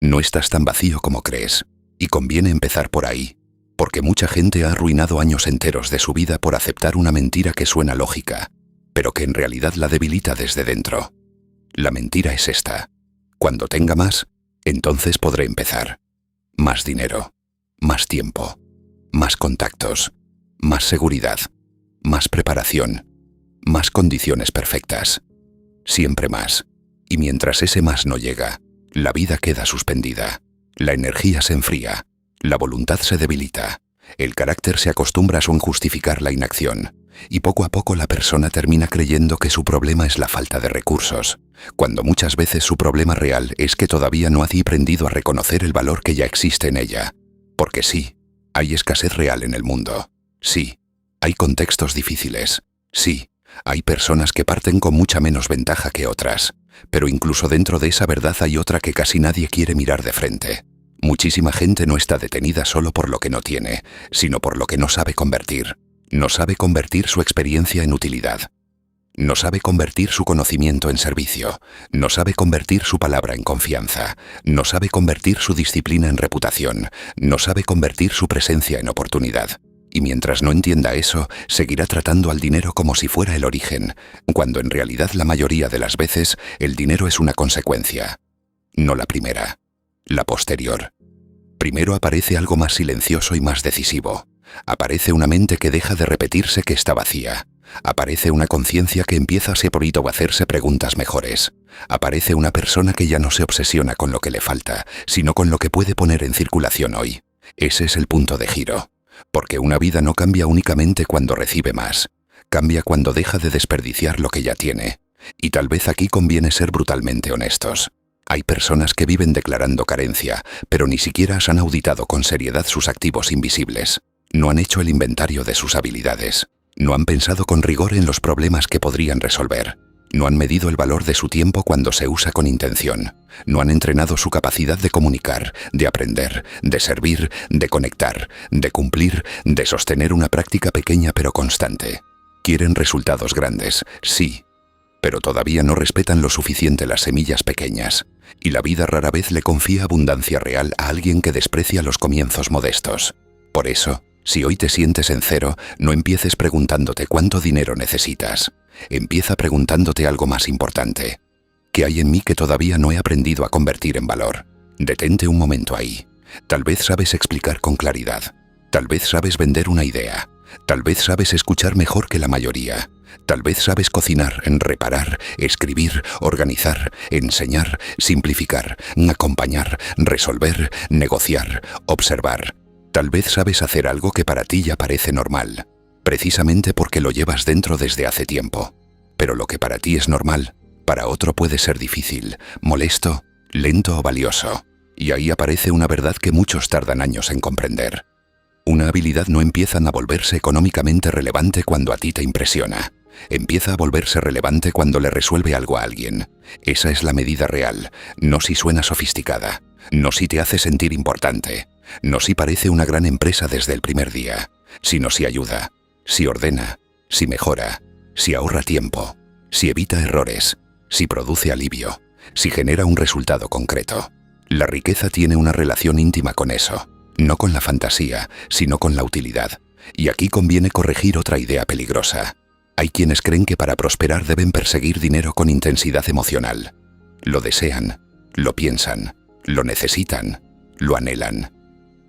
No estás tan vacío como crees, y conviene empezar por ahí, porque mucha gente ha arruinado años enteros de su vida por aceptar una mentira que suena lógica, pero que en realidad la debilita desde dentro. La mentira es esta: cuando tenga más, entonces podré empezar. Más dinero, más tiempo, más contactos, más seguridad, más preparación, más condiciones perfectas. Siempre más. Y mientras ese más no llega, la vida queda suspendida. La energía se enfría, la voluntad se debilita, el carácter se acostumbra a justificar la inacción, y poco a poco la persona termina creyendo que su problema es la falta de recursos, cuando muchas veces su problema real es que todavía no ha aprendido a reconocer el valor que ya existe en ella. Porque sí, hay escasez real en el mundo. Sí, hay contextos difíciles. Sí, hay personas que parten con mucha menos ventaja que otras, pero incluso dentro de esa verdad hay otra que casi nadie quiere mirar de frente. Muchísima gente no está detenida solo por lo que no tiene, sino por lo que no sabe convertir. No sabe convertir su experiencia en utilidad. No sabe convertir su conocimiento en servicio. No sabe convertir su palabra en confianza. No sabe convertir su disciplina en reputación. No sabe convertir su presencia en oportunidad. Y mientras no entienda eso, seguirá tratando al dinero como si fuera el origen, cuando en realidad la mayoría de las veces el dinero es una consecuencia. No la primera, la posterior. Primero aparece algo más silencioso y más decisivo. Aparece una mente que deja de repetirse que está vacía. Aparece una conciencia que empieza a hacerse preguntas mejores. Aparece una persona que ya no se obsesiona con lo que le falta, sino con lo que puede poner en circulación hoy. Ese es el punto de giro. Porque una vida no cambia únicamente cuando recibe más. Cambia cuando deja de desperdiciar lo que ya tiene. Y tal vez aquí conviene ser brutalmente honestos. Hay personas que viven declarando carencia, pero ni siquiera han auditado con seriedad sus activos invisibles. No han hecho el inventario de sus habilidades. No han pensado con rigor en los problemas que podrían resolver. No han medido el valor de su tiempo cuando se usa con intención. No han entrenado su capacidad de comunicar, de aprender, de servir, de conectar, de cumplir, de sostener una práctica pequeña pero constante. Quieren resultados grandes, sí, pero todavía no respetan lo suficiente las semillas pequeñas. Y la vida rara vez le confía abundancia real a alguien que desprecia los comienzos modestos. Por eso, si hoy te sientes en cero, no empieces preguntándote cuánto dinero necesitas. Empieza preguntándote algo más importante. ¿Qué hay en mí que todavía no he aprendido a convertir en valor? Detente un momento ahí. Tal vez sabes explicar con claridad. Tal vez sabes vender una idea. Tal vez sabes escuchar mejor que la mayoría. Tal vez sabes cocinar, reparar, escribir, organizar, enseñar, simplificar, acompañar, resolver, negociar, observar. Tal vez sabes hacer algo que para ti ya parece normal, precisamente porque lo llevas dentro desde hace tiempo. Pero lo que para ti es normal, para otro puede ser difícil, molesto, lento o valioso. Y ahí aparece una verdad que muchos tardan años en comprender. Una habilidad no empieza a volverse económicamente relevante cuando a ti te impresiona. Empieza a volverse relevante cuando le resuelve algo a alguien. Esa es la medida real, no si suena sofisticada, no si te hace sentir importante, no si parece una gran empresa desde el primer día, sino si ayuda, si ordena, si mejora, si ahorra tiempo, si evita errores, si produce alivio, si genera un resultado concreto. La riqueza tiene una relación íntima con eso, no con la fantasía, sino con la utilidad. Y aquí conviene corregir otra idea peligrosa. Hay quienes creen que para prosperar deben perseguir dinero con intensidad emocional. Lo desean, lo piensan, lo necesitan, lo anhelan.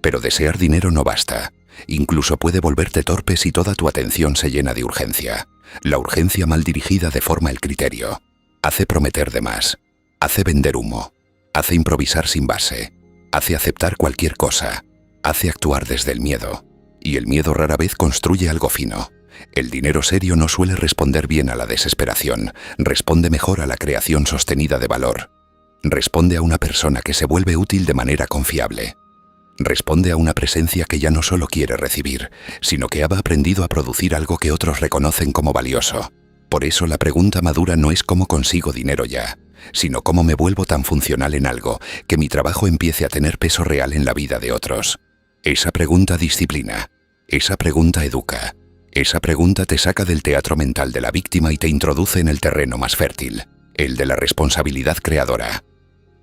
Pero desear dinero no basta. Incluso puede volverte torpe si toda tu atención se llena de urgencia. La urgencia mal dirigida deforma el criterio. Hace prometer de más. Hace vender humo. Hace improvisar sin base. Hace aceptar cualquier cosa. Hace actuar desde el miedo. Y el miedo rara vez construye algo fino. El dinero serio no suele responder bien a la desesperación. Responde mejor a la creación sostenida de valor. Responde a una persona que se vuelve útil de manera confiable. Responde a una presencia que ya no solo quiere recibir, sino que ha aprendido a producir algo que otros reconocen como valioso. Por eso la pregunta madura no es cómo consigo dinero ya, sino cómo me vuelvo tan funcional en algo que mi trabajo empiece a tener peso real en la vida de otros. Esa pregunta disciplina. Esa pregunta educa. Esa pregunta te saca del teatro mental de la víctima y te introduce en el terreno más fértil, el de la responsabilidad creadora.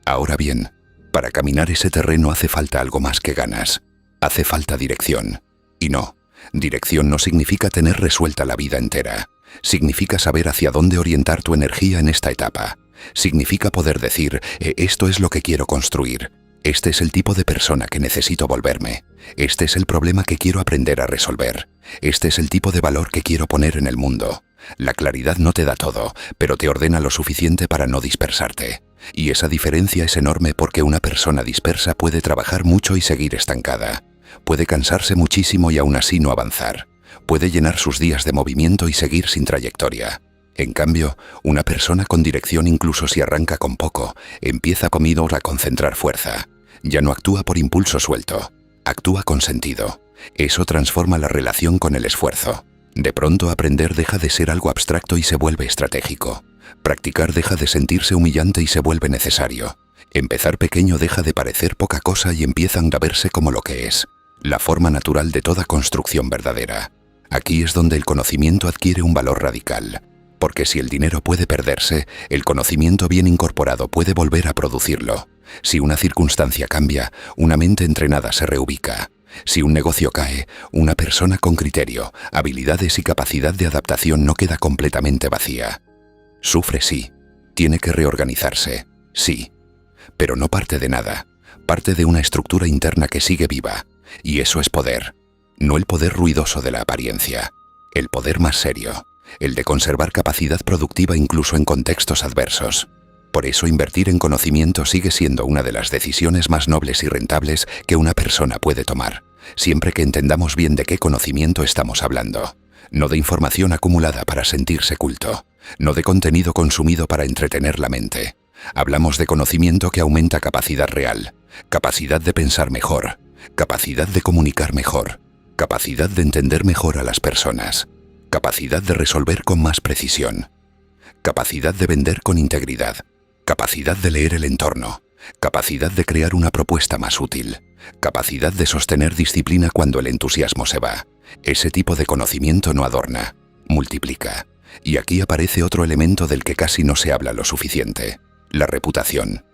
Ahora bien, Para caminar ese terreno hace falta algo más que ganas. Hace falta dirección. Y no, dirección no significa tener resuelta la vida entera. Significa saber hacia dónde orientar tu energía en esta etapa. Significa poder decir, esto es lo que quiero construir. Este es el tipo de persona que necesito volverme. Este es el problema que quiero aprender a resolver. Este es el tipo de valor que quiero poner en el mundo. La claridad no te da todo, pero te ordena lo suficiente para no dispersarte. Y esa diferencia es enorme porque una persona dispersa puede trabajar mucho y seguir estancada. Puede cansarse muchísimo y aún así no avanzar. Puede llenar sus días de movimiento y seguir sin trayectoria. En cambio, una persona con dirección, incluso si arranca con poco, empieza con miedo a concentrar fuerza. Ya no actúa por impulso suelto, actúa con sentido. Eso transforma la relación con el esfuerzo. De pronto aprender deja de ser algo abstracto y se vuelve estratégico. Practicar deja de sentirse humillante y se vuelve necesario. Empezar pequeño deja de parecer poca cosa y empiezan a verse como lo que es, la forma natural de toda construcción verdadera. Aquí es donde el conocimiento adquiere un valor radical. Porque si el dinero puede perderse, el conocimiento bien incorporado puede volver a producirlo. Si una circunstancia cambia, una mente entrenada se reubica. Si un negocio cae, una persona con criterio, habilidades y capacidad de adaptación no queda completamente vacía. Sufre, sí. Tiene que reorganizarse, sí. Pero no parte de nada. Parte de una estructura interna que sigue viva. Y eso es poder. No el poder ruidoso de la apariencia. El poder más serio. El de conservar capacidad productiva incluso en contextos adversos. Por eso invertir en conocimiento sigue siendo una de las decisiones más nobles y rentables que una persona puede tomar, siempre que entendamos bien de qué conocimiento estamos hablando. No de información acumulada para sentirse culto, no de contenido consumido para entretener la mente. Hablamos de conocimiento que aumenta capacidad real, capacidad de pensar mejor, capacidad de comunicar mejor, capacidad de entender mejor a las personas, capacidad de resolver con más precisión, capacidad de vender con integridad, capacidad de leer el entorno, capacidad de crear una propuesta más útil, capacidad de sostener disciplina cuando el entusiasmo se va. Ese tipo de conocimiento no adorna, multiplica. Y aquí aparece otro elemento del que casi no se habla lo suficiente: la reputación.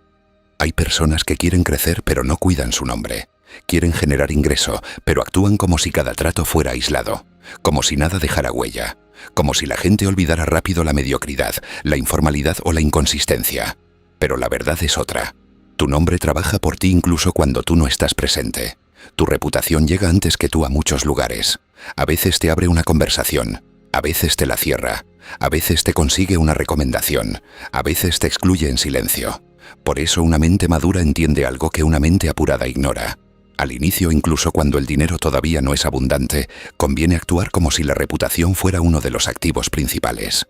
Hay personas que quieren crecer pero no cuidan su nombre. Quieren generar ingreso, pero actúan como si cada trato fuera aislado, como si nada dejara huella, como si la gente olvidara rápido la mediocridad, la informalidad o la inconsistencia. Pero la verdad es otra. Tu nombre trabaja por ti incluso cuando tú no estás presente. Tu reputación llega antes que tú a muchos lugares. A veces te abre una conversación, a veces te la cierra, a veces te consigue una recomendación, a veces te excluye en silencio. Por eso una mente madura entiende algo que una mente apurada ignora. Al inicio, incluso cuando el dinero todavía no es abundante, conviene actuar como si la reputación fuera uno de los activos principales.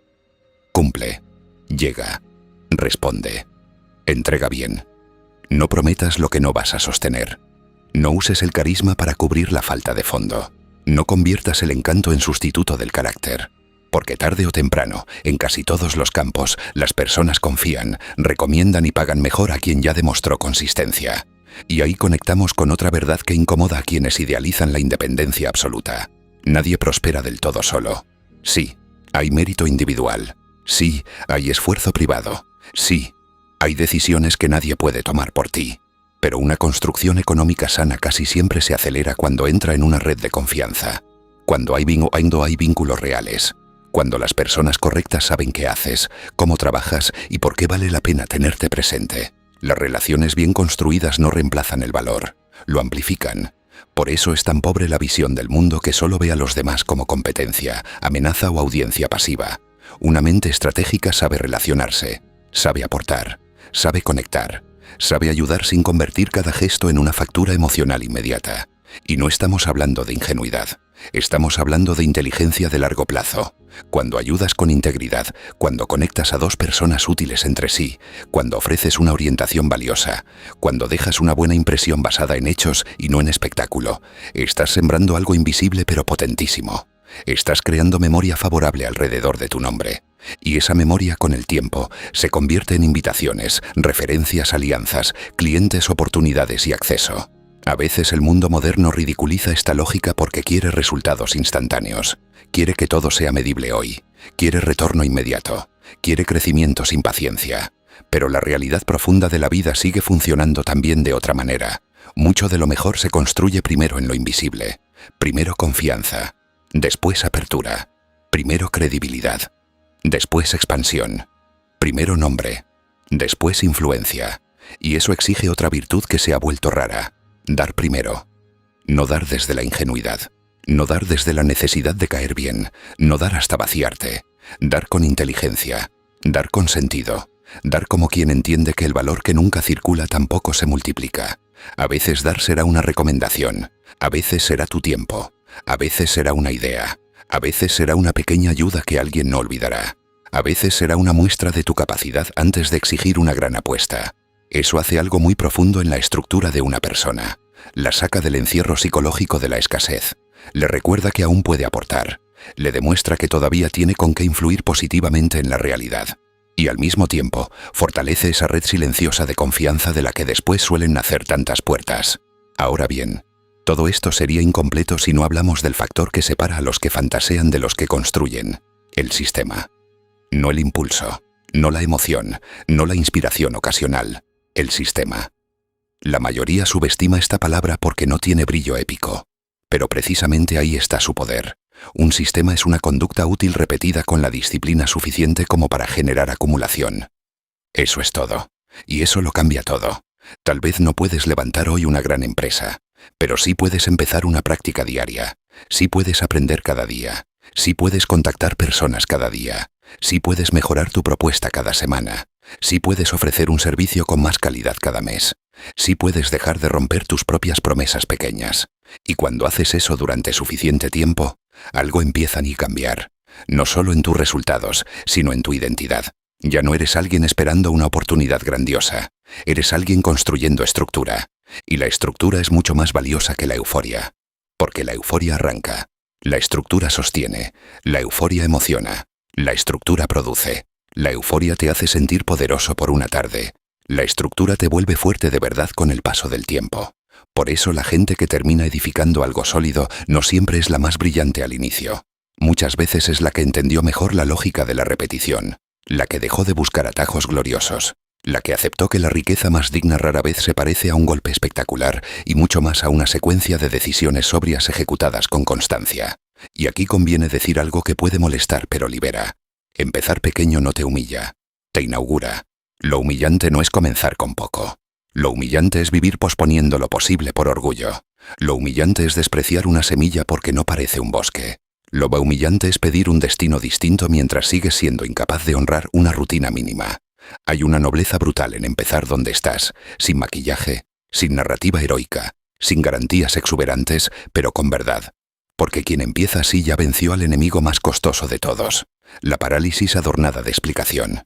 Cumple, llega, responde, entrega bien. No prometas lo que no vas a sostener. No uses el carisma para cubrir la falta de fondo. No conviertas el encanto en sustituto del carácter. Porque tarde o temprano, en casi todos los campos, las personas confían, recomiendan y pagan mejor a quien ya demostró consistencia. Y ahí conectamos con otra verdad que incomoda a quienes idealizan la independencia absoluta. Nadie prospera del todo solo. Sí, hay mérito individual. Sí, hay esfuerzo privado. Sí, hay decisiones que nadie puede tomar por ti. Pero una construcción económica sana casi siempre se acelera cuando entra en una red de confianza. Cuando hay vínculos reales. Cuando las personas correctas saben qué haces, cómo trabajas y por qué vale la pena tenerte presente. Las relaciones bien construidas no reemplazan el valor, lo amplifican. Por eso es tan pobre la visión del mundo que solo ve a los demás como competencia, amenaza o audiencia pasiva. Una mente estratégica sabe relacionarse, sabe aportar, sabe conectar, sabe ayudar sin convertir cada gesto en una factura emocional inmediata. Y no estamos hablando de ingenuidad, estamos hablando de inteligencia de largo plazo. Cuando ayudas con integridad, cuando conectas a dos personas útiles entre sí, cuando ofreces una orientación valiosa, cuando dejas una buena impresión basada en hechos y no en espectáculo, estás sembrando algo invisible pero potentísimo. Estás creando memoria favorable alrededor de tu nombre. Y esa memoria con el tiempo se convierte en invitaciones, referencias, alianzas, clientes, oportunidades y acceso. A veces el mundo moderno ridiculiza esta lógica porque quiere resultados instantáneos. Quiere que todo sea medible hoy. Quiere retorno inmediato. Quiere crecimiento sin paciencia. pero la realidad profunda de la vida sigue funcionando también de otra manera. Mucho de lo mejor se construye primero en lo invisible. Primero confianza, después apertura, primero credibilidad, después expansión, primero nombre, después influencia. Y eso exige otra virtud que se ha vuelto rara: dar primero. No dar desde la ingenuidad, no dar desde la necesidad de caer bien, no dar hasta vaciarte, dar con inteligencia, dar con sentido, dar como quien entiende que el valor que nunca circula tampoco se multiplica. A veces dar será una recomendación, a veces será tu tiempo, a veces será una idea, a veces será una pequeña ayuda que alguien no olvidará, a veces será una muestra de tu capacidad antes de exigir una gran apuesta. Eso hace algo muy profundo en la estructura de una persona. La saca del encierro psicológico de la escasez, le recuerda que aún puede aportar, le demuestra que todavía tiene con qué influir positivamente en la realidad. Y al mismo tiempo, fortalece esa red silenciosa de confianza de la que después suelen nacer tantas puertas. Ahora bien, todo esto sería incompleto si no hablamos del factor que separa a los que fantasean de los que construyen: el sistema. No el impulso, no la emoción, no la inspiración ocasional, el sistema. La mayoría subestima esta palabra porque no tiene brillo épico, pero precisamente ahí está su poder. Un sistema es una conducta útil repetida con la disciplina suficiente como para generar acumulación. Eso es todo. Y eso lo cambia todo. Tal vez no puedes levantar hoy una gran empresa, pero sí puedes empezar una práctica diaria. Sí puedes aprender cada día. Sí puedes contactar personas cada día. Sí puedes mejorar tu propuesta cada semana. Sí puedes ofrecer un servicio con más calidad cada mes. Sí puedes dejar de romper tus propias promesas pequeñas. Y cuando haces eso durante suficiente tiempo, algo empieza a cambiar. No solo en tus resultados, sino en tu identidad. Ya no eres alguien esperando una oportunidad grandiosa. Eres alguien construyendo estructura. Y la estructura es mucho más valiosa que la euforia. Porque la euforia arranca. La estructura sostiene. La euforia emociona. La estructura produce. La euforia te hace sentir poderoso por una tarde. La estructura te vuelve fuerte de verdad con el paso del tiempo. Por eso la gente que termina edificando algo sólido no siempre es la más brillante al inicio. Muchas veces es la que entendió mejor la lógica de la repetición, la que dejó de buscar atajos gloriosos, la que aceptó que la riqueza más digna rara vez se parece a un golpe espectacular y mucho más a una secuencia de decisiones sobrias ejecutadas con constancia. Y aquí conviene decir algo que puede molestar pero libera. Empezar pequeño no te humilla, te inaugura. Lo humillante no es comenzar con poco. Lo humillante es vivir posponiendo lo posible por orgullo. Lo humillante es despreciar una semilla porque no parece un bosque. Lo humillante es pedir un destino distinto mientras sigues siendo incapaz de honrar una rutina mínima. Hay una nobleza brutal en empezar donde estás, sin maquillaje, sin narrativa heroica, sin garantías exuberantes, pero con verdad. Porque quien empieza así ya venció al enemigo más costoso de todos, la parálisis adornada de explicación.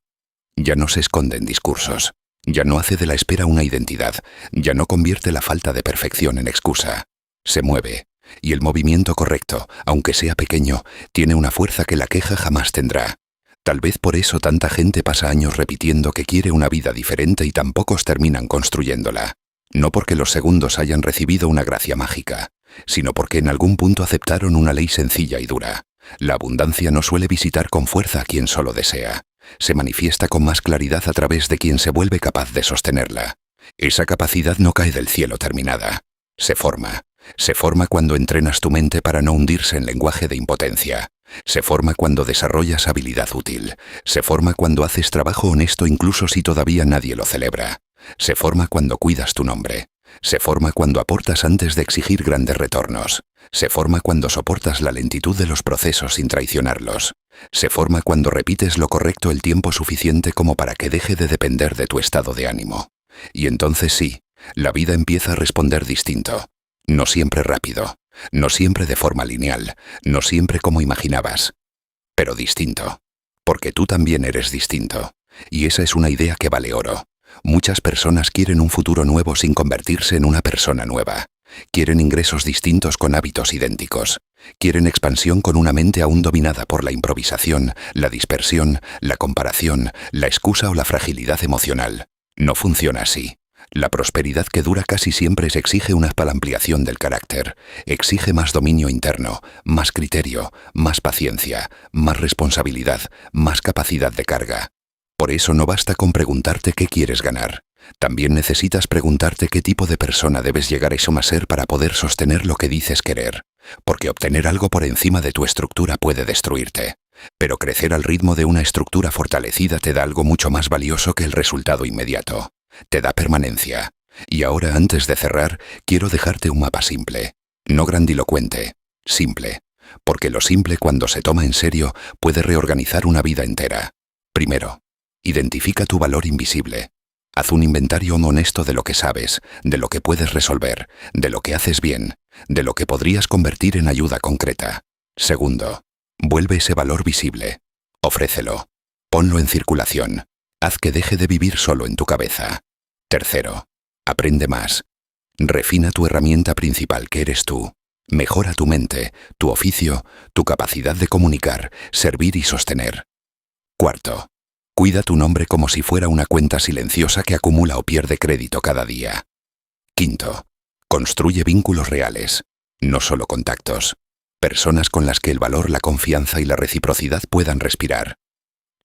Ya no se esconde en discursos, ya no hace de la espera una identidad, ya no convierte la falta de perfección en excusa. Se mueve, y el movimiento correcto, aunque sea pequeño, tiene una fuerza que la queja jamás tendrá. Tal vez por eso tanta gente pasa años repitiendo que quiere una vida diferente y tan pocos terminan construyéndola. No porque los segundos hayan recibido una gracia mágica, sino porque en algún punto aceptaron una ley sencilla y dura. La abundancia no suele visitar con fuerza a quien solo desea. Se manifiesta con más claridad a través de quien se vuelve capaz de sostenerla. Esa capacidad no cae del cielo terminada. Se forma. Se forma cuando entrenas tu mente para no hundirse en lenguaje de impotencia. Se forma cuando desarrollas habilidad útil. Se forma cuando haces trabajo honesto incluso si todavía nadie lo celebra. Se forma cuando cuidas tu nombre. Se forma cuando aportas antes de exigir grandes retornos. Se forma cuando soportas la lentitud de los procesos sin traicionarlos. Se forma cuando repites lo correcto el tiempo suficiente como para que deje de depender de tu estado de ánimo. Y entonces sí, la vida empieza a responder distinto. No siempre rápido, no siempre de forma lineal, no siempre como imaginabas, pero distinto. Porque tú también eres distinto. Y esa es una idea que vale oro. Muchas personas quieren un futuro nuevo sin convertirse en una persona nueva. Quieren ingresos distintos con hábitos idénticos. Quieren expansión con una mente aún dominada por la improvisación, la dispersión, la comparación, la excusa o la fragilidad emocional. No funciona así. La prosperidad que dura casi siempre se exige una ampliación del carácter, exige más dominio interno, más criterio, más paciencia, más responsabilidad, más capacidad de carga. Por eso no basta con preguntarte qué quieres ganar. También necesitas preguntarte qué tipo de persona debes llegar a ser para poder sostener lo que dices querer. Porque obtener algo por encima de tu estructura puede destruirte. Pero crecer al ritmo de una estructura fortalecida te da algo mucho más valioso que el resultado inmediato. Te da permanencia. Y ahora, antes de cerrar, quiero dejarte un mapa simple. No grandilocuente. Simple. Porque lo simple, cuando se toma en serio, puede reorganizar una vida entera. Primero, identifica tu valor invisible. Haz un inventario honesto de lo que sabes, de lo que puedes resolver, de lo que haces bien, de lo que podrías convertir en ayuda concreta. Segundo, vuelve ese valor visible. Ofrécelo. Ponlo en circulación. Haz que deje de vivir solo en tu cabeza. Tercero, aprende más. Refina tu herramienta principal, que eres tú. Mejora tu mente, tu oficio, tu capacidad de comunicar, servir y sostener. Cuarto, cuida tu nombre como si fuera una cuenta silenciosa que acumula o pierde crédito cada día. Quinto, construye vínculos reales, no solo contactos. Personas con las que el valor, la confianza y la reciprocidad puedan respirar.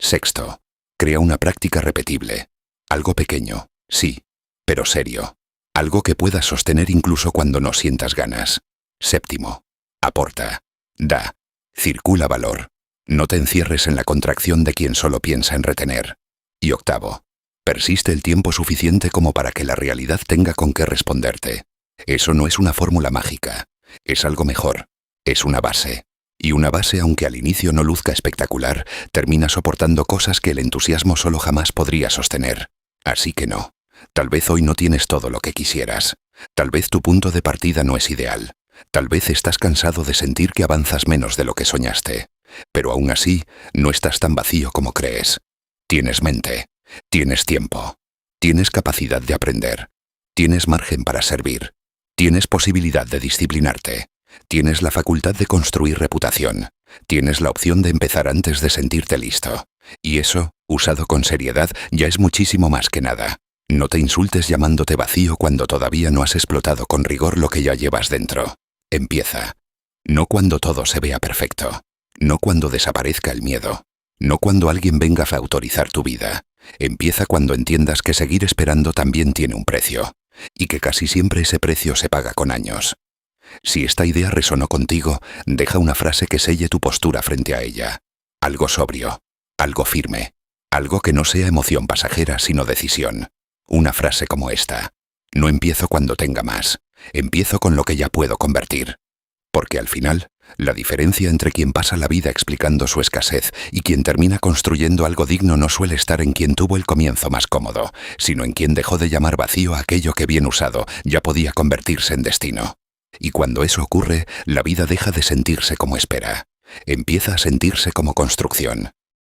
Sexto, crea una práctica repetible. Algo pequeño, sí, pero serio. Algo que puedas sostener incluso cuando no sientas ganas. Séptimo, aporta, da, circula valor. No te encierres en la contracción de quien solo piensa en retener. Y octavo, persiste el tiempo suficiente como para que la realidad tenga con qué responderte. Eso no es una fórmula mágica, es algo mejor, es una base. Y una base, aunque al inicio no luzca espectacular, termina soportando cosas que el entusiasmo solo jamás podría sostener. Así que no, tal vez hoy no tienes todo lo que quisieras. Tal vez tu punto de partida no es ideal. Tal vez estás cansado de sentir que avanzas menos de lo que soñaste. Pero aún así, no estás tan vacío como crees. Tienes mente, tienes tiempo, tienes capacidad de aprender, tienes margen para servir, tienes posibilidad de disciplinarte, tienes la facultad de construir reputación, tienes la opción de empezar antes de sentirte listo. Y eso, usado con seriedad, ya es muchísimo más que nada. No te insultes llamándote vacío cuando todavía no has explotado con rigor lo que ya llevas dentro. Empieza. No cuando todo se vea perfecto. No cuando desaparezca el miedo. No cuando alguien venga a autorizar tu vida. Empieza cuando entiendas que seguir esperando también tiene un precio. Y que casi siempre ese precio se paga con años. Si esta idea resonó contigo, deja una frase que selle tu postura frente a ella. Algo sobrio. Algo firme. Algo que no sea emoción pasajera, sino decisión. Una frase como esta. No empiezo cuando tenga más. Empiezo con lo que ya puedo convertir. Porque al final, la diferencia entre quien pasa la vida explicando su escasez y quien termina construyendo algo digno no suele estar en quien tuvo el comienzo más cómodo, sino en quien dejó de llamar vacío a aquello que bien usado ya podía convertirse en destino. Y cuando eso ocurre, la vida deja de sentirse como espera. Empieza a sentirse como construcción.